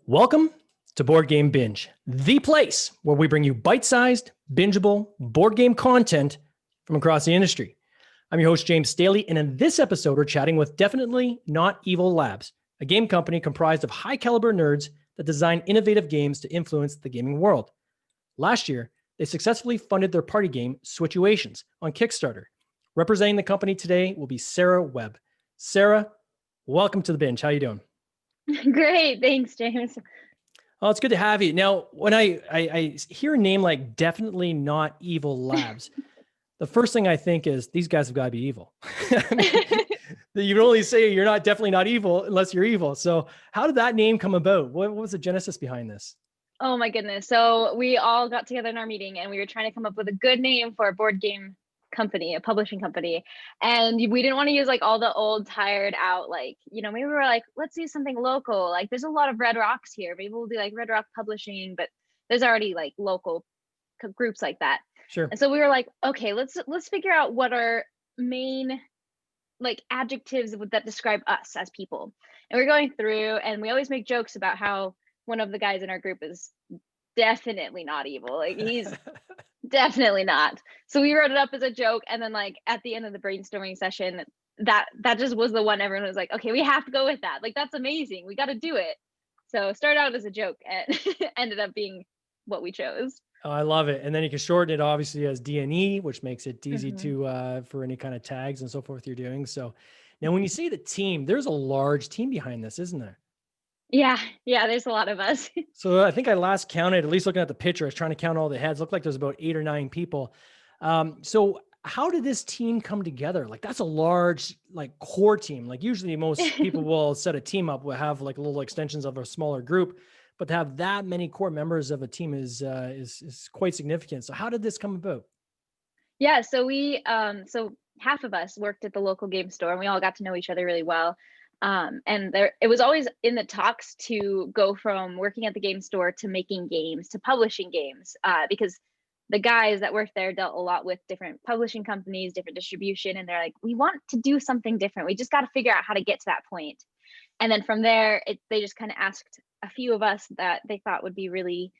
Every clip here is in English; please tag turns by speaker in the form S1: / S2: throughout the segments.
S1: Welcome to Board Game Binge, the place where we bring you bite-sized, bingeable board game content from across the industry. I'm your host, James Staley, and in this episode, we're chatting with Definitely Not Evil Labs, a game company comprised of high-caliber nerds that design innovative games to influence the gaming world. Last year, they successfully funded their party game, Switchuations, on Kickstarter. Representing the company today will be Sara Webb. Sara, welcome to the Binge. How you doing?
S2: Great. Thanks, James.
S1: Oh, it's good to have you. Now, when I hear a name like Definitely Not Evil Labs, the first thing I think is these guys have got to be evil. I mean, you can only say you're not definitely not evil unless you're evil. So how did that name come about? What was the genesis behind this?
S2: Oh my goodness. So we all got together in our meeting and we were trying to come up with a good name for a board game company, a publishing company. And we didn't want to use like all the old tired out, maybe we were like, let's use something local. Like there's a lot of Red Rocks here. Maybe we'll do like Red Rock Publishing, but there's already like local groups like that.
S1: Sure.
S2: And so we were like, okay, let's figure out what our main like adjectives that describe us as people. And we're going through and we always make jokes about how one of the guys in our group is definitely not evil. Like he's definitely not. So we wrote it up as a joke. And then like at the end of the brainstorming session, that just was the one everyone was like, okay, we have to go with that. Like, that's amazing. We got to do it. So started out as a joke and ended up being what we chose.
S1: Oh, I love it. And then you can shorten it obviously as DNE, which makes it easy to for any kind of tags and so forth you're doing. So now when you say the team, there's a large team behind this, isn't there?
S2: Yeah, there's a lot of us.
S1: So I think I last counted, at least looking at the picture, I was trying to count all the heads. Looked like there's about 8 or 9 people. So how did this team come together? Like that's a large like core team. Like usually most people will set a team up, will have like little extensions of a smaller group, but to have that many core members of a team is quite significant. So how did this come about?
S2: Yeah, so we so half of us worked at the local game store and we all got to know each other really well. And it was always in the talks to go from working at the game store to making games to publishing games, because the guys that worked there dealt a lot with different publishing companies, different distribution, and they're like, we want to do something different. We just got to figure out how to get to that point. And then from there, they just kind of asked a few of us that they thought would be really,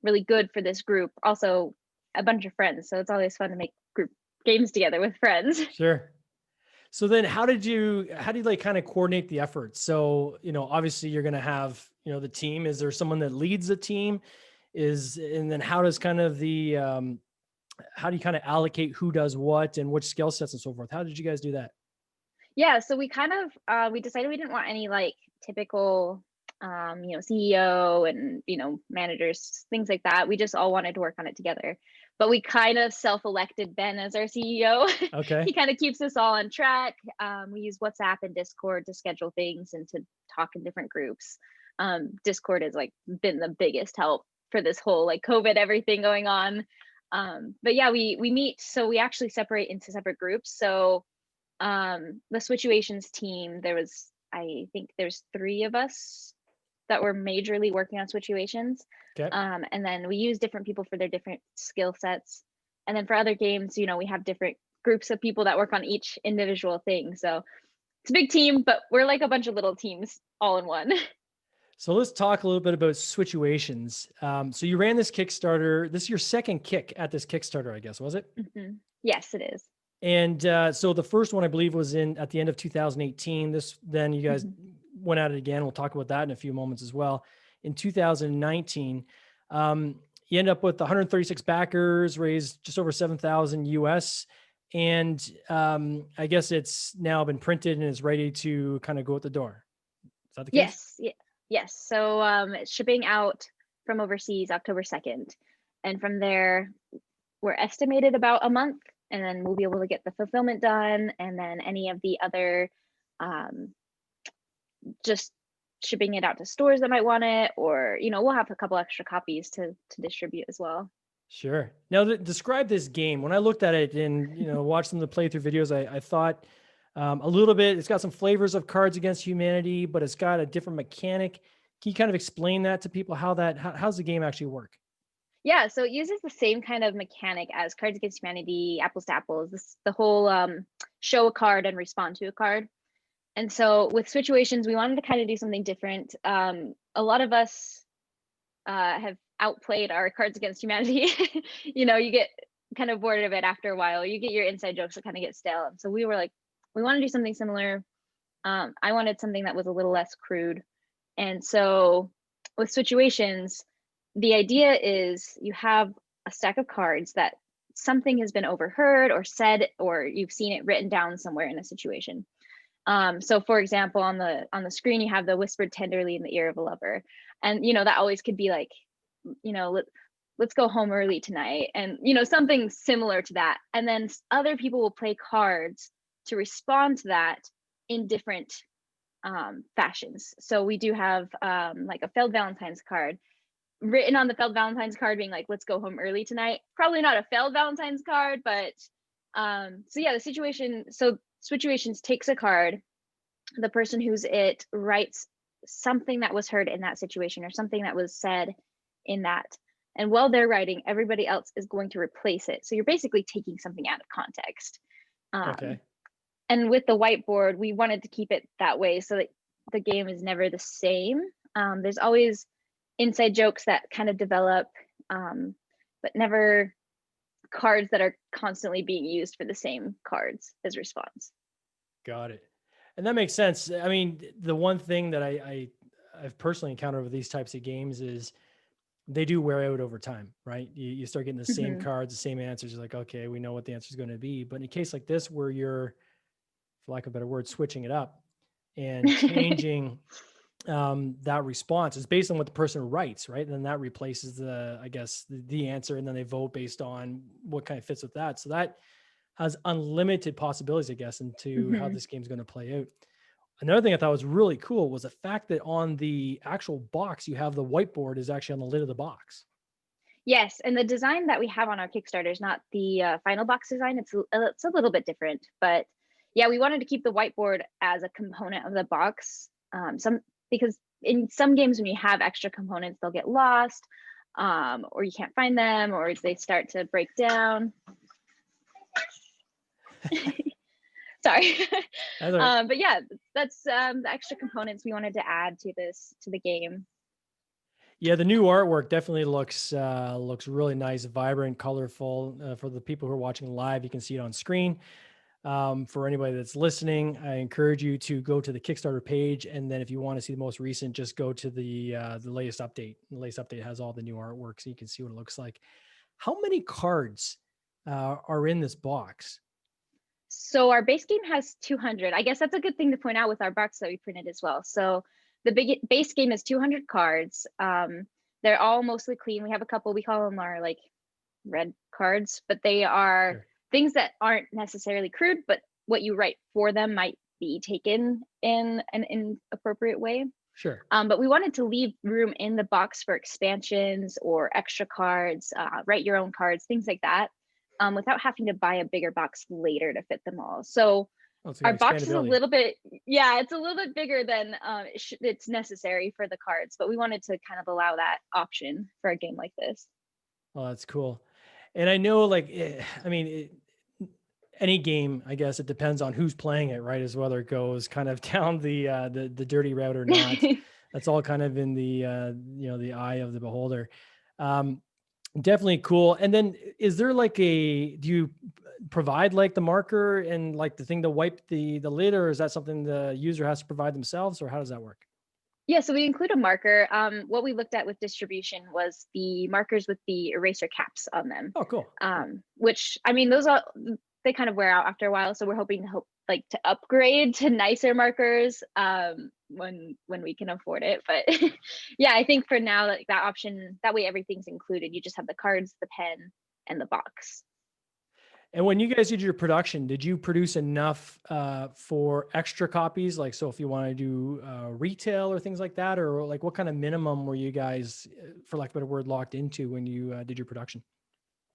S2: really good for this group. Also, a bunch of friends. So it's always fun to make group games together with friends.
S1: Sure. So then how did you like kind of coordinate the efforts? So, obviously you're going to have, the team. Is there someone that leads the team? And then how does kind of how do you kind of allocate who does what and which skill sets and so forth? How did you guys do that?
S2: Yeah, so we kind of we decided we didn't want any like typical CEO and managers, things like that. We just all wanted to work on it together. But we kind of self-elected Ben as our CEO.
S1: Okay.
S2: He kind of keeps us all on track. We use WhatsApp and Discord to schedule things and to talk in different groups. Discord has like been the biggest help for this whole like COVID everything going on. But yeah, we meet. So we actually separate into separate groups. So the Switchuations team, I think there's 3 of us that were majorly working on Switchuations.
S1: Okay.
S2: And then we use different people for their different skill sets. And then for other games, we have different groups of people that work on each individual thing. So it's a big team, but we're like a bunch of little teams all in one.
S1: So let's talk a little bit about Switchuations. So you ran this Kickstarter. This is your second kick at this Kickstarter, I guess, was it?
S2: Mm-hmm. Yes, it is.
S1: And so the first one, I believe, was at the end of 2018. Then you guys went at it again. We'll talk about that in a few moments as well. In 2019, you end up with 136 backers, raised just over 7,000 US. And I guess it's now been printed and is ready to kind of go out the door. Is that the case?
S2: Yes. So it's shipping out from overseas October 2nd. And from there, we're estimated about a month. And then we'll be able to get the fulfillment done. And then any of the other, just shipping it out to stores that might want it, or, we'll have a couple extra copies to distribute as well.
S1: Sure. Now describe this game. When I looked at it and, watched some of the playthrough videos, I thought a little bit, it's got some flavors of Cards Against Humanity, but it's got a different mechanic. Can you kind of explain that to people, how's the game actually work?
S2: Yeah, so it uses the same kind of mechanic as Cards Against Humanity, Apples to Apples, the whole show a card and respond to a card. And so with Switchuations, we wanted to kind of do something different. A lot of us have outplayed our Cards Against Humanity. You get kind of bored of it after a while. You get your inside jokes that kind of get stale. And so we were like, we want to do something similar. I wanted something that was a little less crude. And so with Switchuations, the idea is you have a stack of cards that something has been overheard or said, or you've seen it written down somewhere in a situation. So for example, on the screen, you have the whispered tenderly in the ear of a lover. And, that always could be like, let's go home early tonight. And, something similar to that. And then other people will play cards to respond to that in different fashions. So we do have like a failed Valentine's card written on the failed Valentine's card being like, let's go home early tonight. Probably not a failed Valentine's card, but so yeah, Switchuations takes a card, the person who's it writes something that was heard in that situation or something that was said in that. And while they're writing, everybody else is going to replace it. So you're basically taking something out of context.
S1: Okay.
S2: And with the whiteboard, we wanted to keep it that way so that the game is never the same. There's always inside jokes that kind of develop, but never cards that are constantly being used for the same cards as response.
S1: Got it. And that makes sense. I mean, the one thing that I've personally encountered with these types of games is they do wear out over time, right? You start getting the same cards, the same answers. You're like, okay, we know what the answer is going to be. But in a case like this, where you're, for lack of a better word, switching it up and changing that response is based on what the person writes, right? And then that replaces the answer, and then they vote based on what kind of fits with that. So that has unlimited possibilities, I guess, into how this game's going to play out. Another thing I thought was really cool was the fact that on the actual box, you have the whiteboard is actually on the lid of the box.
S2: Yes, and the design that we have on our Kickstarter is not the final box design. It's a little bit different, but yeah, we wanted to keep the whiteboard as a component of the box. Because in some games when you have extra components, they'll get lost, or you can't find them, or they start to break down. Sorry. But yeah, that's the extra components we wanted to add to the game.
S1: Yeah, the new artwork definitely looks really nice, vibrant, colorful. For the people who are watching live, you can see it on screen. For anybody that's listening, I encourage you to go to the Kickstarter page, and then if you want to see the most recent, just go to the latest update. The latest update has all the new artwork, so you can see what it looks like. How many cards are in this box?
S2: So our base game has 200. I guess that's a good thing to point out with our box that we printed as well. So the base game is 200 cards. They're all mostly clean. We have a couple, we call them our like red cards, but they are things that aren't necessarily crude, but what you write for them might be taken in an inappropriate way.
S1: Sure.
S2: But we wanted to leave room in the box for expansions or extra cards, write your own cards, things like that, without having to buy a bigger box later to fit them all. So our box is a little bit, it's a little bit bigger than it's necessary for the cards, but we wanted to kind of allow that option for a game like this.
S1: Oh, that's cool. And I know, like, any game, I guess it depends on who's playing it, right? As whether it goes kind of down the dirty route or not. That's all kind of in the the eye of the beholder. Definitely cool. And then is there like do you provide like the marker and like the thing to wipe the lid, or is that something the user has to provide themselves, or how does that work?
S2: Yeah, so we include a marker. What we looked at with distribution was the markers with the eraser caps on them.
S1: Oh, cool.
S2: Which, I mean, they kind of wear out after a while. So we're hoping to upgrade to nicer markers when we can afford it. But yeah, I think for now, like that option, that way everything's included. You just have the cards, the pen, and the box.
S1: And when you guys did your production, did you produce enough for extra copies? Like, so if you want to do retail or things like that, or like what kind of minimum were you guys, for lack of a better word, locked into when you did your production?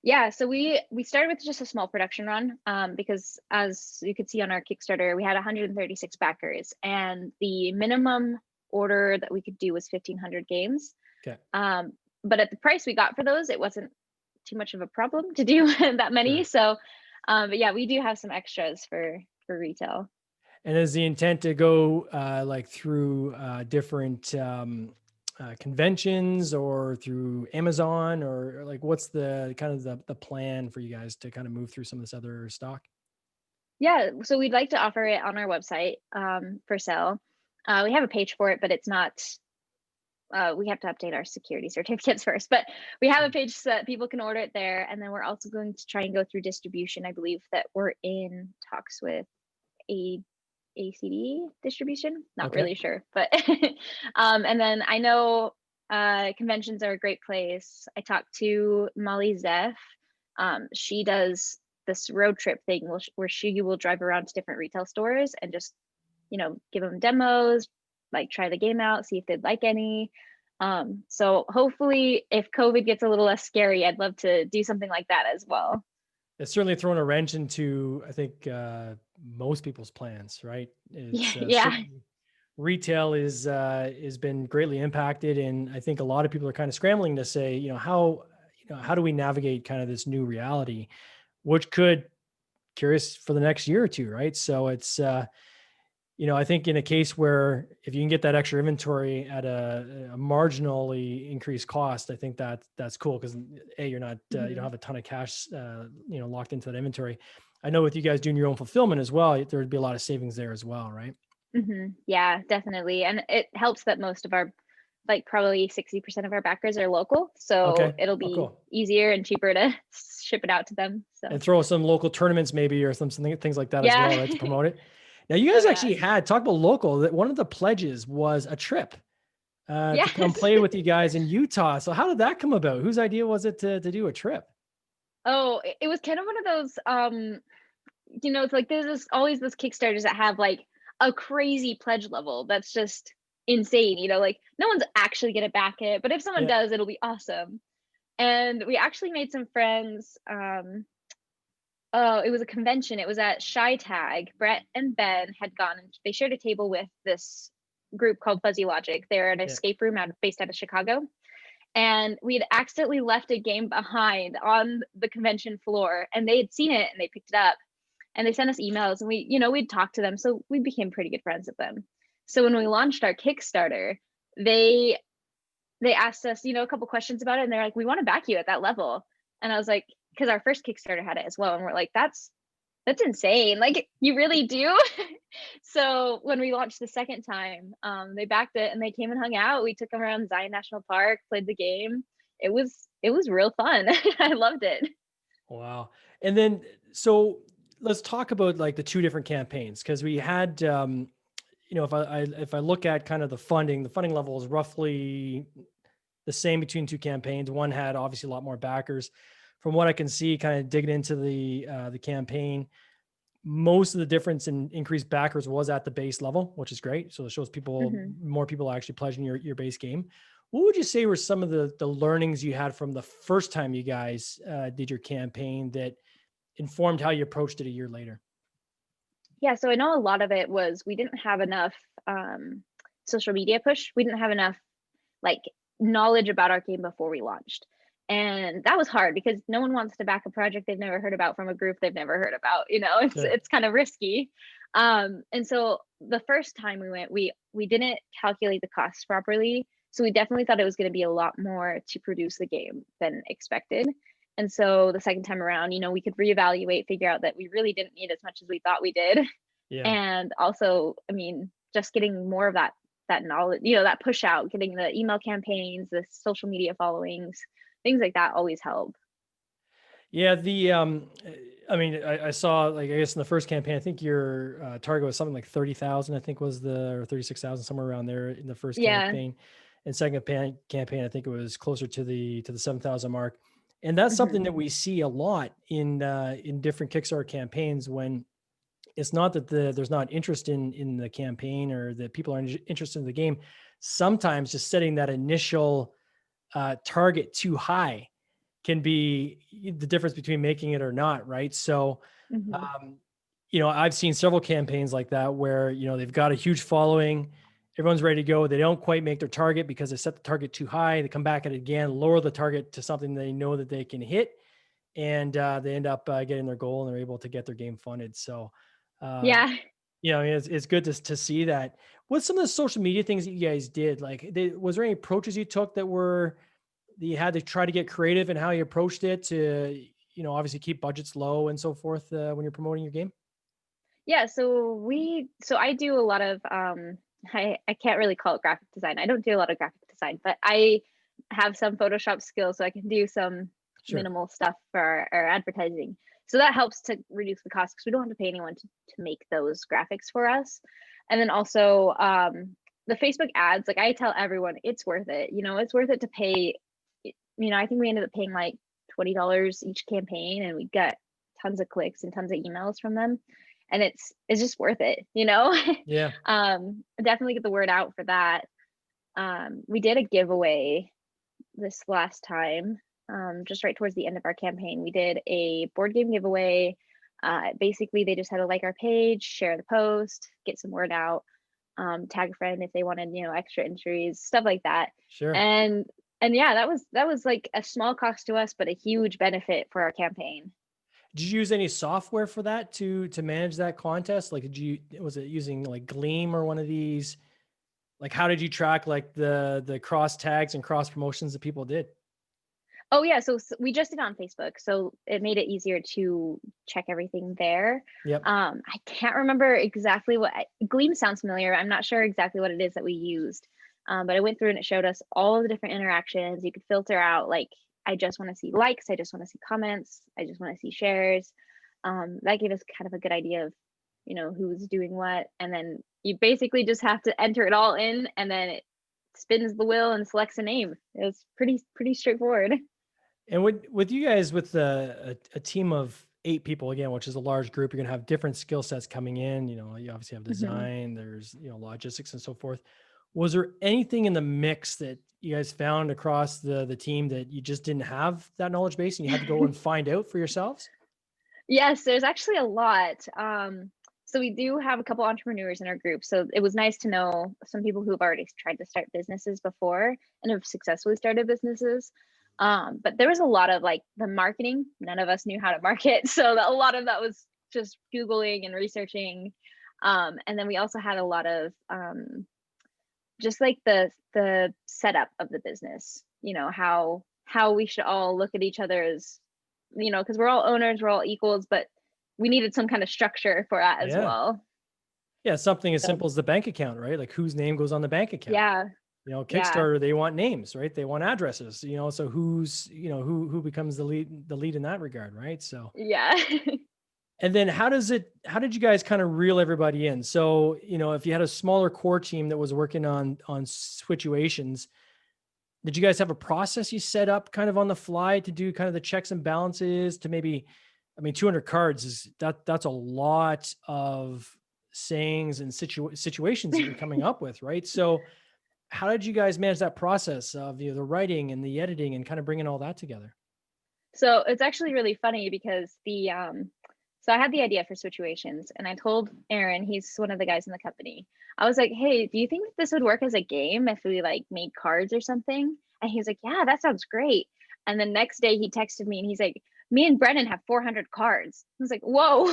S2: Yeah, so we started with just a small production run because as you could see on our Kickstarter, we had 136 backers, and the minimum order that we could do was 1,500 games.
S1: Okay.
S2: But at the price we got for those, it wasn't too much of a problem to do that many. Sure. So, but yeah, we do have some extras for retail.
S1: And is the intent to go like through different conventions or through Amazon, or like what's the kind of the plan for you guys to kind of move through some of this other stock?
S2: Yeah, so we'd like to offer it on our website for sale. We have a page for it, but it's not, we have to update our security certificates first, but we have a page so that people can order it there. And then we're also going to try and go through distribution. I believe that we're in talks with a ACD distribution, not
S1: Okay.
S2: really sure, but and then I know conventions are a great place. I talked to Molly Zeff. She does this road trip thing where she will drive around to different retail stores and just, give them demos, like try the game out, see if they'd like any. So hopefully if COVID gets a little less scary, I'd love to do something like that as well.
S1: It's certainly thrown a wrench into, I think, most people's plans, right?
S2: Yeah,
S1: It's
S2: yeah.
S1: retail is been greatly impacted, and I think a lot of people are kind of scrambling to say, how do we navigate kind of this new reality, which could curious for the next year or two, right? So it's I think in a case where if you can get that extra inventory at a marginally increased cost, I think that's cool because you're not you don't
S2: Mhm.
S1: have a ton of cash locked into that inventory. I know with you guys doing your own fulfillment as well, there would be a lot of savings there as well, right?
S2: Yeah, definitely. And it helps that most of our, like probably 60% of our backers are local. So
S1: Okay.
S2: it'll
S1: Oh,
S2: be
S1: cool.
S2: easier and cheaper to ship it out to them.
S1: And
S2: So
S1: throw some local tournaments maybe or something things like that as
S2: yeah.
S1: well, right? To promote it. Now you
S2: Oh
S1: guys
S2: yeah.
S1: actually had talk about local that one of the pledges was a trip to come
S2: Yes.
S1: play with you guys in Utah. So how did that come about? Whose idea was it to do a trip?
S2: Oh, it was kind of one of those it's like there's always this Kickstarters that have like a crazy pledge level that's just insane, like no one's actually gonna back it, but if someone
S1: Yeah.
S2: does, it'll be awesome. And we actually made some friends. Oh, it was a convention. It was at Shy Tag. Brett and Ben had gone and they shared a table with this group called Fuzzy Logic. They're an
S1: Yeah.
S2: escape room based out of Chicago. And we had accidentally left a game behind on the convention floor and they had seen it and they picked it up and they sent us emails and we'd talked to them. So we became pretty good friends with them. So when we launched our Kickstarter, they asked us, a couple questions about it and they're like, we want to back you at that level. And I was like, because our first Kickstarter had it as well. And we're like, that's insane. Like you really do. So when we launched the second time, they backed it and they came and hung out. We took them around Zion National Park, played the game. It was real fun. I loved it.
S1: Wow. And then, so let's talk about like the two different campaigns. Cause we had, if I look at kind of the funding level is roughly the same between two campaigns. One had obviously a lot more backers. From what I can see, kind of digging into the campaign, most of the difference in increased backers was at the base level, which is great. So it shows
S2: hmm
S1: more people are actually pledging your base game. What would you say were some of the learnings you had from the first time you guys did your campaign that informed how you approached it a year later?
S2: Yeah, so I know a lot of it was we didn't have enough social media push. We didn't have enough like knowledge about our game before we launched. And that was hard because no one wants to back a project they've never heard about from a group they've never heard about. It's
S1: Sure.
S2: it's kind of risky. And so the first time we went, we didn't calculate the costs properly. So we definitely thought it was going to be a lot more to produce the game than expected. And so the second time around, we could reevaluate, figure out that we really didn't need as much as we thought we did.
S1: Yeah.
S2: And also, I mean, just getting more of that knowledge, that push out, getting the email campaigns, the social media followings, things like that always help.
S1: Yeah, I mean, I saw like I guess in the first campaign, I think your target was something like 30,000. I think was or 36,000 somewhere around there in the first
S2: Yeah.
S1: campaign, and second campaign, I think it was closer to the 7,000 mark, and that's
S2: hmm
S1: something that we see a lot in different Kickstarter campaigns when it's not that there's not interest in the campaign or that people aren't interested in the game. Sometimes just setting that initial target too high can be the difference between making it or not, right? So,
S2: hmm
S1: um, I've seen several campaigns like that where, they've got a huge following, everyone's ready to go. They don't quite make their target because they set the target too high. They come back at it again, lower the target to something they know that they can hit, and they end up getting their goal and they're able to get their game funded. So, uh,
S2: Yeah.
S1: You know, it's good to see that. What's some of the social media things that you guys did? Like, was there any approaches you took that you had to try to get creative in how you approached it to, obviously keep budgets low and so forth when you're promoting your game?
S2: Yeah, so I do a lot of I can't really call it graphic design. I don't do a lot of graphic design, but I have some Photoshop skills, so I can do some
S1: Sure.
S2: minimal stuff for our advertising. So that helps to reduce the cost because we don't have to pay anyone to make those graphics for us. And then also the Facebook ads, like I tell everyone it's worth it. It's worth it to pay. I think we ended up paying like $20 each campaign, and we got tons of clicks and tons of emails from them, and it's just worth it.
S1: Yeah.
S2: Definitely get the word out for that. We did a giveaway this last time, just right towards the end of our campaign. We did a board game giveaway. Basically they just had to like our page, share the post, get some word out, tag a friend if they wanted extra entries, stuff like that.
S1: Sure.
S2: And yeah, that was like a small cost to us but a huge benefit for our campaign.
S1: Did you use any software for that to manage that contest? Like, was it using like Gleam or one of these? Like, how did you track like the cross tags and cross promotions that people did?
S2: Oh yeah, so we just did it on Facebook, so it made it easier to check everything there.
S1: Yep.
S2: I can't remember exactly Gleam sounds familiar. I'm not sure exactly what it is that we used, but I went through and it showed us all the different interactions. You could filter out like, I just want to see likes, I just want to see comments, I just want to see shares. That gave us kind of a good idea of who's doing what, and then you basically just have to enter it all in, and then it spins the wheel and selects a name. It was pretty straightforward.
S1: And with you guys, with a team of 8 people again, which is a large group, you're gonna have different skill sets coming in. You obviously have
S2: Mhm.
S1: design, there's logistics and so forth. Was there anything in the mix that you guys found across the team that you just didn't have that knowledge base and you had to go and find out for yourselves?
S2: Yes, there's actually a lot. So we do have a couple entrepreneurs in our group. So it was nice to know some people who have already tried to start businesses before and have successfully started businesses. But there was a lot of like the marketing. None of us knew how to market, so a lot of that was just Googling and researching. And then we also had a lot of just like the setup of the business. How we should all look at each other as because we're all owners, we're all equals, but we needed some kind of structure for that as
S1: Yeah.
S2: well.
S1: Yeah, something as
S2: So
S1: simple as the bank account, right? Like, whose name goes on the bank account?
S2: yeah, yeah,
S1: Kickstarter, they want names, right? They want addresses, so who becomes the lead in that regard, right? So,
S2: yeah.
S1: and then how did you guys kind of reel everybody in? So, if you had a smaller core team that was working on Switchuations, did you guys have a process you set up kind of on the fly to do kind of the checks and balances to maybe, I mean, 200 cards that's a lot of sayings and situations that you're coming up with, right? So how did you guys manage that process of the writing and the editing and kind of bringing all that together?
S2: So it's actually really funny because so I had the idea for Switchuations and I told Aaron, he's one of the guys in the company. I was like, hey, do you think that this would work as a game if we like made cards or something? And he's like, yeah, that sounds great. And the next day he texted me and he's like, me and Brennan have 400 cards. I was like, whoa,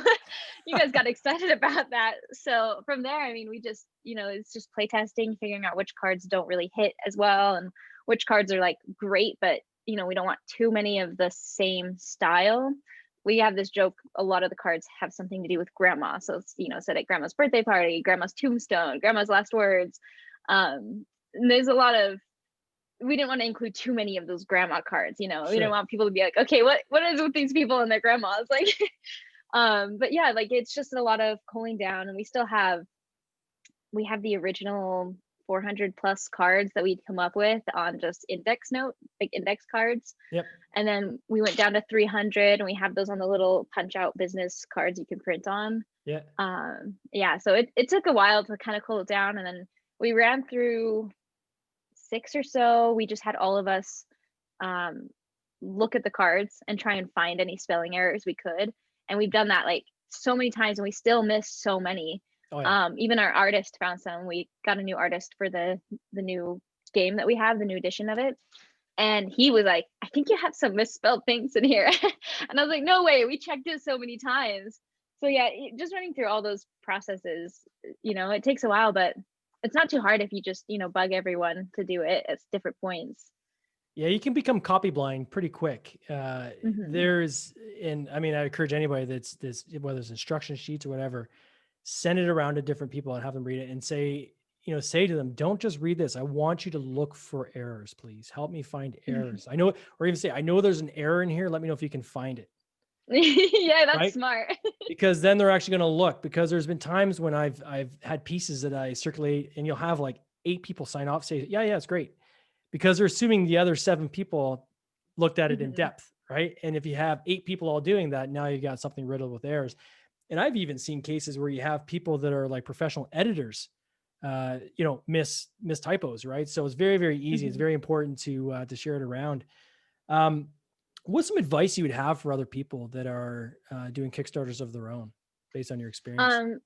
S2: you guys got excited about that. So from there, I mean, we just, it's just play testing, figuring out which cards don't really hit as well and which cards are like great, but we don't want too many of the same style. We have this joke, a lot of the cards have something to do with grandma. So it's, said at grandma's birthday party, grandma's tombstone, grandma's last words. And there's a lot of, we didn't want to include too many of those grandma cards, we didn't
S1: Sure.
S2: want people to be like, okay, what is with these people and their grandmas? Like, but yeah, like it's just a lot of cooling down, and we have the original 400 plus cards that we'd come up with on just index cards.
S1: Yep.
S2: And then we went down to 300 and we have those on the little punch out business cards you can print on.
S1: Yeah.
S2: Yeah, so it took a while to kind of cool it down. And then we ran through 6 or so. We just had all of us look at the cards and try and find any spelling errors we could. And we've done that like so many times and we still miss so many.
S1: Oh yeah.
S2: Even our artist found some. We got a new artist for the new game that we have, the new edition of it. And he was like, I think you have some misspelled things in here. And I was like, no way, we checked it so many times. So yeah, just running through all those processes, it takes a while, but it's not too hard if you just, bug everyone to do it at different points.
S1: Yeah, you can become copy blind pretty quick.
S2: Hmm.
S1: And I mean, I encourage anybody that's this, whether it's instruction sheets or whatever, send it around to different people and have them read it and say, say to them, don't just read this. I want you to look for errors, please. Help me find errors. I know, or even say, I know there's an error in here. Let me know if you can find it.
S2: Yeah, that's
S1: Right.
S2: smart.
S1: Because then they're actually going to look, because there's been times when I've had pieces that I circulate and you'll have like 8 people sign off, say, yeah, it's great, because they're assuming the other 7 people looked at it in
S2: Hmm.
S1: depth. Right. And if you have 8 people all doing that, now you got something riddled with errors. And I've even seen cases where you have people that are like professional editors, miss typos. Right. So it's very, very easy. It's
S2: Hmm.
S1: very important to share it around. Um, what's some advice you would have for other people that are doing Kickstarters of their own based on your experience?
S2: Um,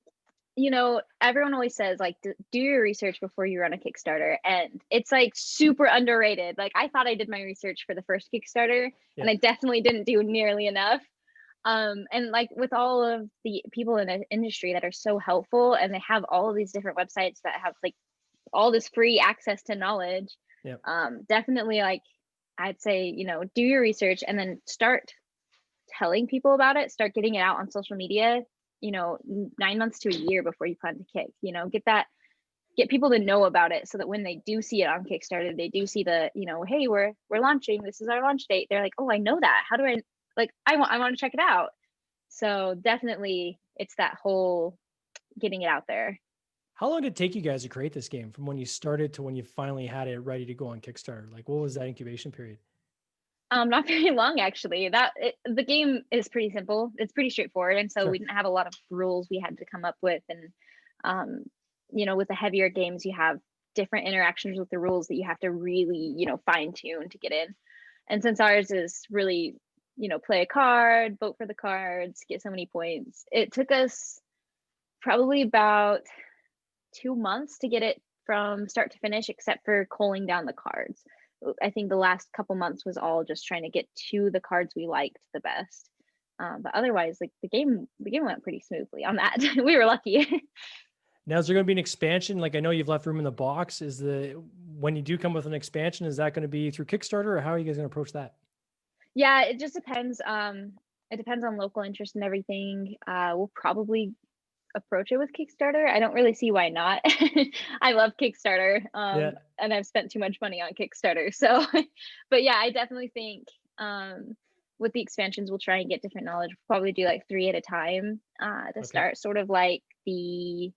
S2: everyone always says like do your research before you run a Kickstarter, and it's like super underrated. Like I thought I did my research for the first Kickstarter,
S1: Yeah.
S2: and I definitely didn't do nearly enough. And like with all of the people in the industry that are so helpful, and they have all of these different websites that have like all this free access to knowledge,
S1: Yeah.
S2: definitely like I'd say, do your research and then start telling people about it, start getting it out on social media, 9 months to a year before you plan to kick, get people to know about it, so that when they do see it on Kickstarter, they do see the, hey, we're launching, this is our launch date. They're like, oh, I know that. How do I, like, I want to check it out. So definitely it's that whole getting it out there.
S1: How long did it take you guys to create this game from when you started to when you finally had it ready to go on Kickstarter? Like, what was that incubation period?
S2: Not very long actually. The game is pretty simple. It's pretty straightforward, and so we
S1: Sure.
S2: didn't have a lot of rules we had to come up with. And um, with the heavier games, you have different interactions with the rules that you have to really, fine tune to get in. And since ours is really, play a card, vote for the cards, get so many points, it took us probably about 2 months to get it from start to finish, except for culling down the cards. I think the last couple months was all just trying to get to the cards we liked the best. But otherwise, like the game went pretty smoothly on that. We were lucky.
S1: Now, is there going to be an expansion? Like, I know you've left room in the box. When you do come with an expansion, is that going to be through Kickstarter, or how are you guys going to approach that?
S2: Yeah, it just depends. It depends on local interest and everything. We'll probably approach it with Kickstarter. I don't really see why not. I love Kickstarter,
S1: Yeah.
S2: and I've spent too much money on Kickstarter. So, but yeah, I definitely think with the expansions, we'll try and get different knowledge. We'll probably do like 3 at a time to
S1: Okay.
S2: start, sort of like the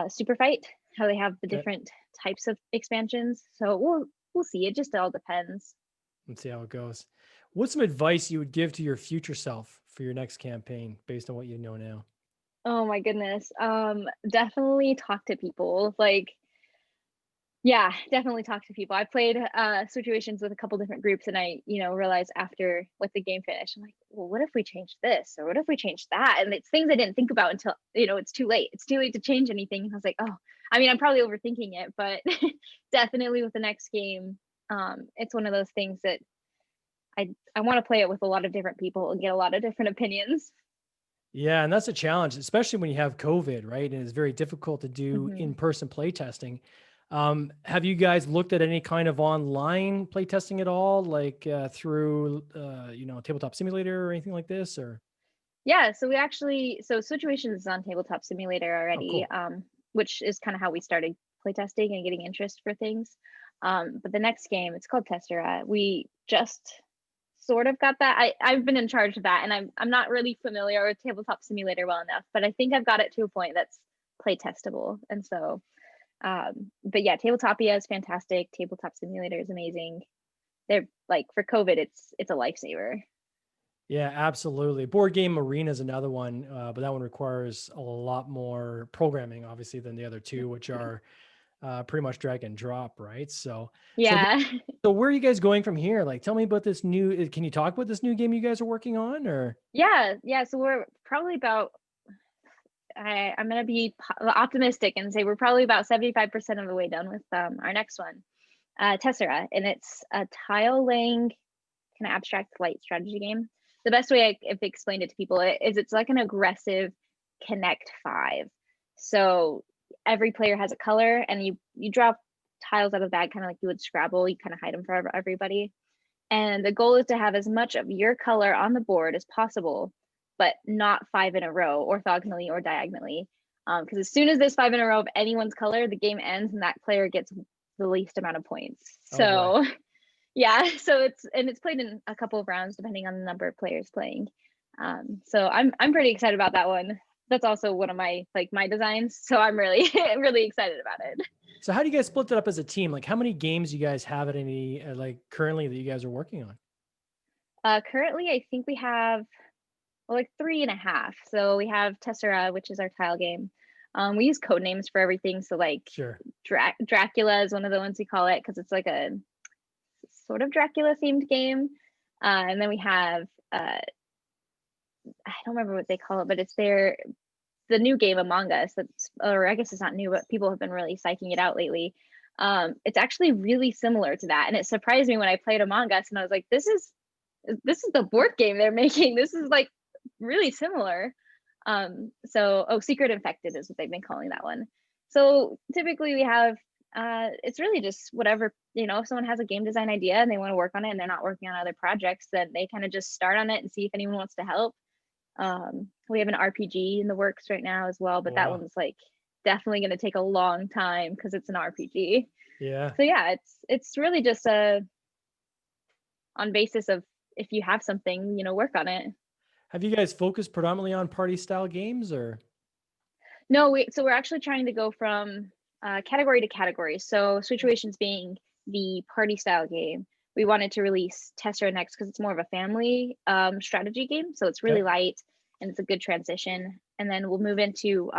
S2: Super Fight, how they have the
S1: Okay.
S2: different types of expansions. So we'll see. It just all depends.
S1: Let's see how it goes. What's some advice you would give to your future self for your next campaign based on what you know now?
S2: Oh my goodness. Definitely talk to people. Like, yeah, definitely talk to people. I played Switchuations with a couple different groups, and I, realized after with the game finished, I'm like, well, what if we changed this, or what if we changed that? And it's things I didn't think about until, it's too late. It's too late to change anything. And I was like, oh, I mean, I'm probably overthinking it, but definitely with the next game, it's one of those things that I want to play it with a lot of different people and get a lot of different opinions.
S1: Yeah, and that's a challenge, especially when you have COVID, right? And it's very difficult to do
S2: Hmm.
S1: in-person play testing. Have you guys looked at any kind of online play testing at all, like through Tabletop Simulator or anything like this? Or
S2: Yeah, so Switchuations is on Tabletop Simulator
S1: oh,
S2: already,
S1: cool.
S2: which is kind of how we started playtesting and getting interest for things. But the next game, it's called Tessera. We just sort of got that. I've been in charge of that, and I'm not really familiar with Tabletop Simulator well enough, but I think I've got it to a point that's play testable. And so, but yeah, Tabletopia is fantastic. Tabletop Simulator is amazing. They're like for COVID, it's a lifesaver.
S1: Yeah, absolutely. Board Game Arena is another one, but that one requires a lot more programming, obviously, than the other two, which are pretty much drag and drop, right? So,
S2: Yeah.
S1: so where are you guys going from here? Like, tell me about this new. Can you talk about this new game you guys are working on, or?
S2: Yeah. So we're probably about, I'm going to be optimistic and say we're probably about 75% of the way done with our next one, Tessera. And it's a tile laying kind of abstract light strategy game. the best way I've explained it to people is it's like an aggressive Connect 5. So every player has a color, and you drop tiles out of the bag, kind of like you would Scrabble. You kind of hide them for everybody. And the goal is to have as much of your color on the board as possible, but not 5 in a row, orthogonally or diagonally. Because as soon as there's 5 in a row of anyone's color, the game ends and that player gets the least amount of points. So yeah, so it's played in a couple of rounds depending on the number of players playing. So I'm pretty excited about that one. That's also one of my designs. So I'm really really excited about it.
S1: So how do you guys split that up as a team? Like how many games you guys have at any currently that you guys are working on?
S2: Currently, I think we have like 3.5. So we have Tessera, which is our tile game. We use code names for everything. So like
S1: Sure.
S2: Dracula is one of the ones we call it because it's like a sort of Dracula themed game. And then we have I don't remember what they call it, but it's the new game Among Us. Or I guess it's not new, but people have been really psyching it out lately. It's actually really similar to that, and it surprised me when I played Among Us, and I was like, this is the board game they're making. This is like really similar. Secret Infected is what they've been calling that one. So typically we have it's really just whatever, if someone has a game design idea and they want to work on it and they're not working on other projects, then they kind of just start on it and see if anyone wants to help. We have an RPG in the works right now as well, but that one's like definitely going to take a long time because it's an RPG.
S1: Yeah.
S2: So yeah, it's really just on basis of if you have something, work on it.
S1: Have you guys focused predominantly on party style games or?
S2: No, we're actually trying to go from category to category. So Switchuations being the party style game, we wanted to release Tessera next because it's more of a family strategy game. So it's really light and it's a good transition. And then we'll move into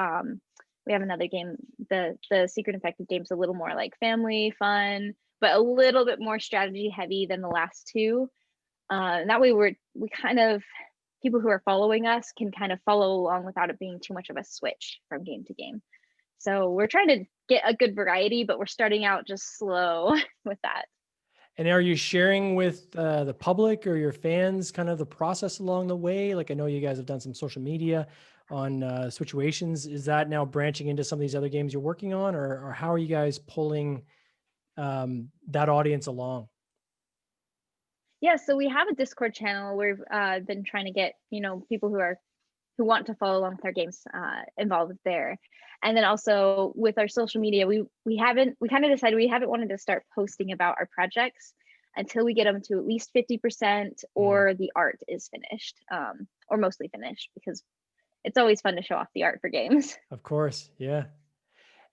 S2: we have another game, the Secret Infected game's a little more like family fun, but a little bit more strategy heavy than the last two. And that way we kind of, people who are following us can kind of follow along without it being too much of a switch from game to game. So we're trying to get a good variety, but we're starting out just slow with that.
S1: And are you sharing with the public or your fans kind of the process along the way? Like I know you guys have done some social media on Switchuations. Is that now branching into some of these other games you're working on, or how are you guys pulling that audience along?
S2: Yeah, so we have a Discord channel. We've been trying to get people who want to follow along with our games involved there, and then also with our social media, we kind of decided we haven't wanted to start posting about our projects until we get them to at least 50% or the art is finished, or mostly finished, because it's always fun to show off the art for games.
S1: Of course, yeah.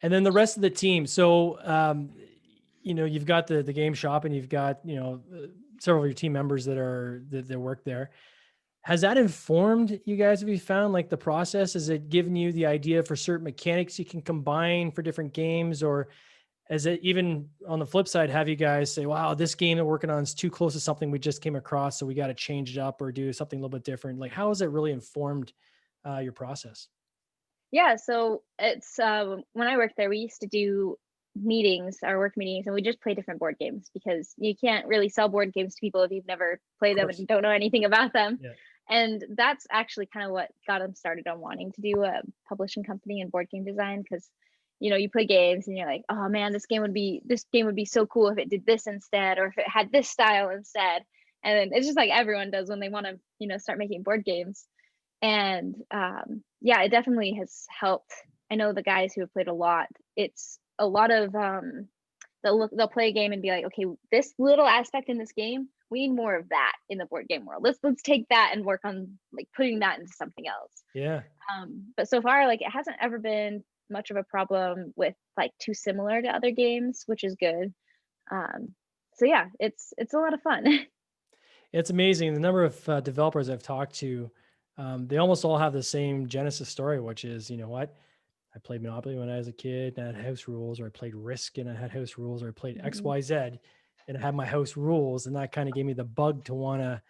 S1: And then the rest of the team. So you've got the game shop, and you've got several of your team members that work there. Has that informed you guys? Have you found like the process? Has it given you the idea for certain mechanics you can combine for different games? Or has it even on the flip side, have you guys say, wow, this game they're working on is too close to something we just came across, so we got to change it up or do something a little bit different? Like, how has it really informed your process?
S2: Yeah, so it's when I worked there, we used to do meetings, our work meetings, and we just play different board games because you can't really sell board games to people if you've never played them and you don't know anything about them.
S1: Yeah.
S2: And that's actually kind of what got them started on wanting to do a publishing company in board game design, because you play games and you're like, oh man, this game would be so cool if it did this instead, or if it had this style instead. And then it's just like everyone does when they want to start making board games. And yeah, it definitely has helped. I know the guys who have played a lot, it's a lot of they'll play a game and be like, okay, this little aspect in this game, we need more of that in the board game world. Let's take that and work on like putting that into something else.
S1: Yeah.
S2: But so far, like, it hasn't ever been much of a problem with like too similar to other games, which is good. So yeah, it's a lot of fun.
S1: It's amazing the number of developers I've talked to. They almost all have the same genesis story, which is, you know what? I played Monopoly when I was a kid and I had house rules, or I played Risk and I had house rules, or I played XYZ and I had my house rules. And that kind of gave me the bug to want to,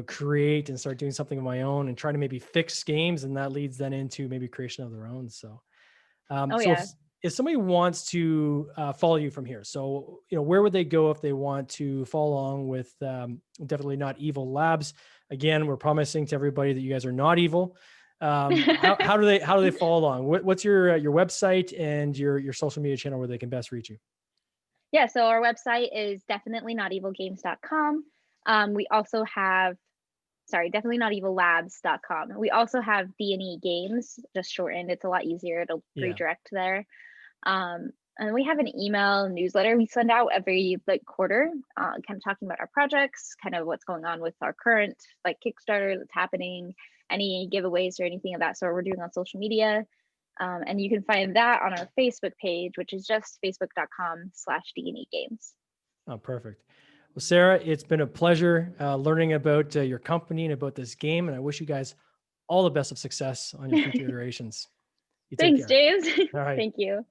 S1: create and start doing something of my own and try to maybe fix games. And that leads then into maybe creation of their own. So,
S2: Oh yeah.
S1: if somebody wants to follow you from here, so where would they go if they want to follow along with Definitely Not Evil Labs? Again, we're promising to everybody that you guys are not evil. How do they follow along? What's your website and your social media channel where they can best reach you?
S2: Yeah, so our website is definitelynotevilgames.com. We also have, definitely not evillabs.com. We also have D&E Games, just shortened. It's a lot easier. It'll redirect there. And we have an email newsletter we send out every quarter, kind of talking about our projects, kind of what's going on with our current Kickstarter that's happening, any giveaways or anything of that sort we're doing on social media. And you can find that on our Facebook page, which is just facebook.com/D&E Games.
S1: Oh, perfect. Well, Sarah, it's been a pleasure learning about your company and about this game. And I wish you guys all the best of success on your future iterations.
S2: Thanks, James.
S1: All right.
S2: Thank you.